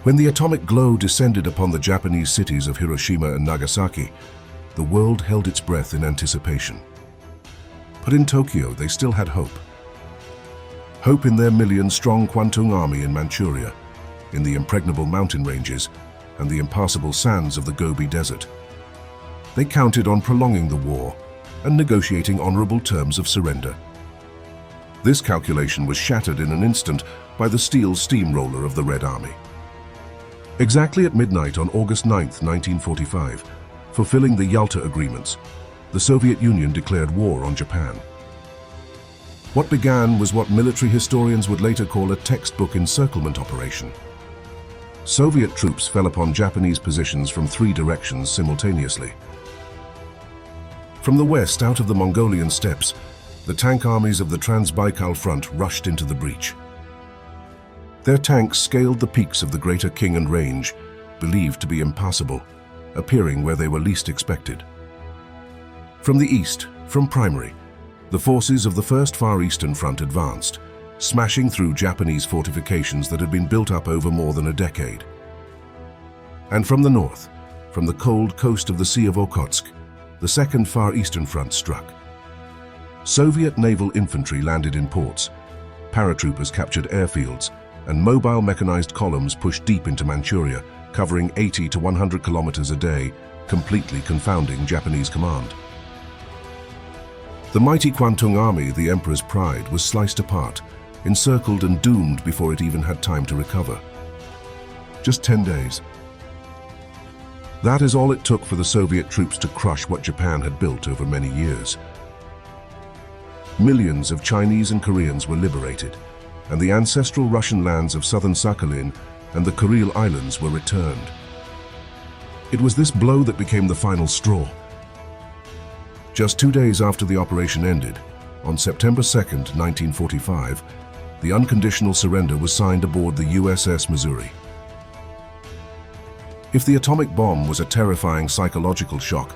When the atomic glow descended upon the Japanese cities of Hiroshima and Nagasaki, the world held its breath in anticipation. But in Tokyo, they still had hope. Hope in their million-strong Kwantung army in Manchuria, in the impregnable mountain ranges, and the impassable sands of the Gobi Desert. They counted on prolonging the war and negotiating honorable terms of surrender. This calculation was shattered in an instant by the steel steamroller of the Red Army. Exactly at midnight on August 9, 1945, fulfilling the Yalta agreements, the Soviet Union declared war on Japan. What began was what military historians would later call a textbook encirclement operation. Soviet troops fell upon Japanese positions from 3 directions simultaneously. From the west, out of the Mongolian steppes, the tank armies of the Trans-Baikal Front rushed into the breach. Their tanks scaled the peaks of the Greater Khingan Range, believed to be impassable, appearing where they were least expected. From the east, from Primary, the forces of the First Far Eastern Front advanced, smashing through Japanese fortifications that had been built up over more than a decade. And from the north, from the cold coast of the Sea of Okhotsk, the Second Far Eastern Front struck. Soviet naval infantry landed in ports, paratroopers captured airfields, and mobile mechanized columns pushed deep into Manchuria, covering 80 to 100 kilometers a day, completely confounding Japanese command. The mighty Kwantung Army, the Emperor's pride, was sliced apart, encircled and doomed before it even had time to recover. Just 10 days. That is all it took for the Soviet troops to crush what Japan had built over many years. Millions of Chinese and Koreans were liberated, and the ancestral Russian lands of southern Sakhalin and the Kuril Islands were returned. It was this blow that became the final straw. Just 2 days after the operation ended, on September 2, 1945, the unconditional surrender was signed aboard the USS Missouri. If the atomic bomb was a terrifying psychological shock,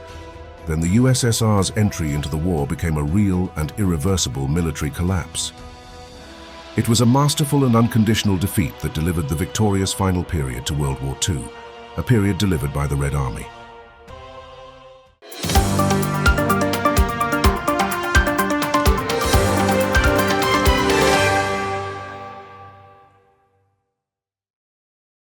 then the USSR's entry into the war became a real and irreversible military collapse. It was a masterful and unconditional defeat that delivered the victorious final period to World War II, a period delivered by the Red Army.